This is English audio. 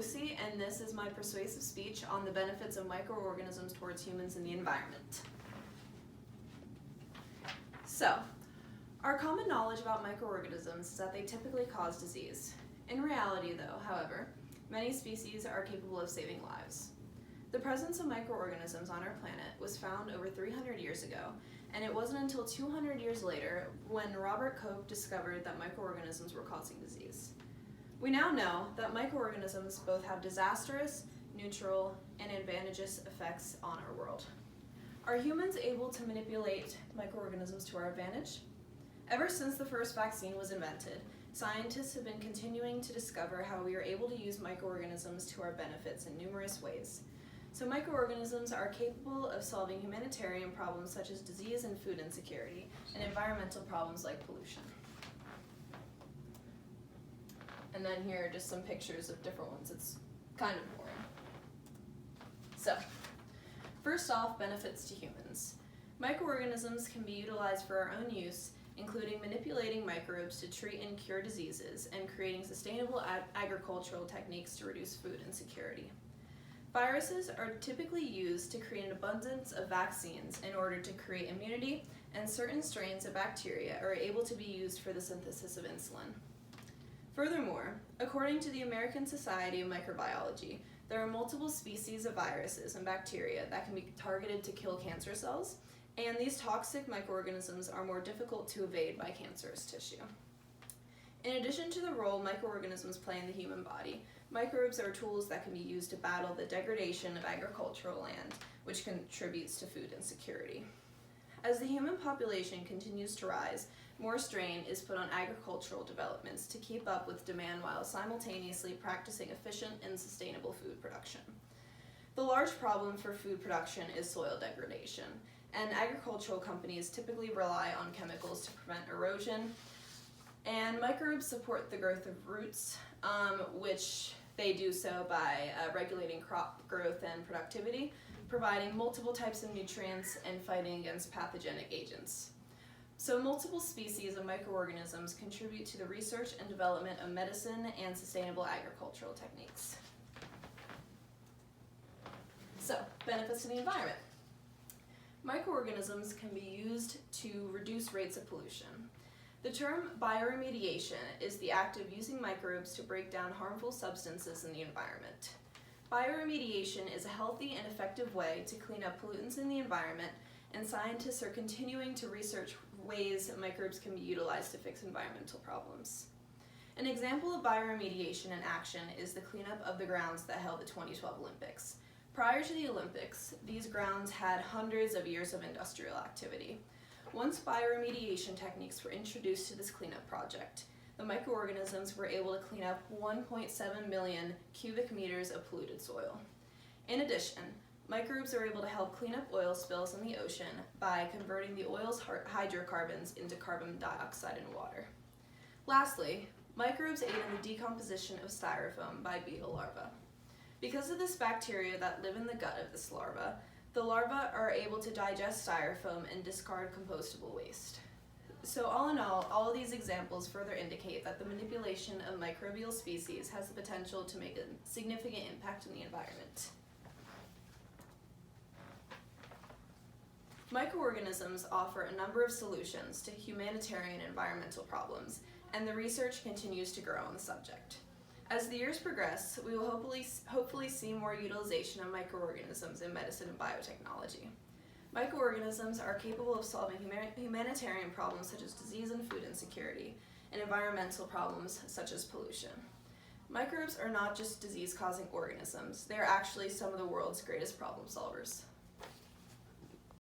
Lucy, and this is my persuasive speech on the benefits of microorganisms towards humans and the environment. So, our common knowledge about microorganisms is that they typically cause disease. In reality, though, however, many species are capable of saving lives. The presence of microorganisms on our planet was found over 300 years ago, and it wasn't until 200 years later when Robert Koch discovered that microorganisms were causing disease. We now know that microorganisms both have disastrous, neutral, and advantageous effects on our world. Are humans able to manipulate microorganisms to our advantage? Ever since the first vaccine was invented, scientists have been continuing to discover how we are able to use microorganisms to our benefits in numerous ways. So microorganisms are capable of solving humanitarian problems such as disease and food insecurity, and environmental problems like pollution. And then here are just some pictures of different ones. It's kind of boring. So, first off, benefits to humans. Microorganisms can be utilized for our own use, including manipulating microbes to treat and cure diseases and creating sustainable agricultural techniques to reduce food insecurity. Viruses are typically used to create an abundance of vaccines in order to create immunity, and certain strains of bacteria are able to be used for the synthesis of insulin. Furthermore, according to the American Society of Microbiology, there are multiple species of viruses and bacteria that can be targeted to kill cancer cells, and these toxic microorganisms are more difficult to evade by cancerous tissue. In addition to the role microorganisms play in the human body, microbes are tools that can be used to battle the degradation of agricultural land, which contributes to food insecurity. As the human population continues to rise, more strain is put on agricultural developments to keep up with demand while simultaneously practicing efficient and sustainable food production. The large problem for food production is soil degradation, and agricultural companies typically rely on chemicals to prevent erosion, and microbes support the growth of roots, which they do so by regulating crop growth and productivity, providing multiple types of nutrients, and fighting against pathogenic agents. So multiple species of microorganisms contribute to the research and development of medicine and sustainable agricultural techniques. So, benefits to the environment. Microorganisms can be used to reduce rates of pollution. The term bioremediation is the act of using microbes to break down harmful substances in the environment. Bioremediation is a healthy and effective way to clean up pollutants in the environment, and scientists are continuing to research ways that microbes can be utilized to fix environmental problems. An example of bioremediation in action is the cleanup of the grounds that held the 2012 Olympics. Prior to the Olympics, these grounds had hundreds of years of industrial activity. Once bioremediation techniques were introduced to this cleanup project, the microorganisms were able to clean up 1.7 million cubic meters of polluted soil. In addition, microbes are able to help clean up oil spills in the ocean by converting the oil's hydrocarbons into carbon dioxide in water. Lastly, microbes aid in the decomposition of styrofoam by beetle larvae. Because of this bacteria that live in the gut of this larva, the larvae are able to digest styrofoam and discard compostable waste. So all in all of these examples further indicate that the manipulation of microbial species has the potential to make a significant impact on the environment. Microorganisms offer a number of solutions to humanitarian and environmental problems, and the research continues to grow on the subject. As the years progress, we will hopefully see more utilization of microorganisms in medicine and biotechnology. Microorganisms are capable of solving humanitarian problems such as disease and food insecurity, and environmental problems such as pollution. Microbes are not just disease-causing organisms, they are actually some of the world's greatest problem solvers.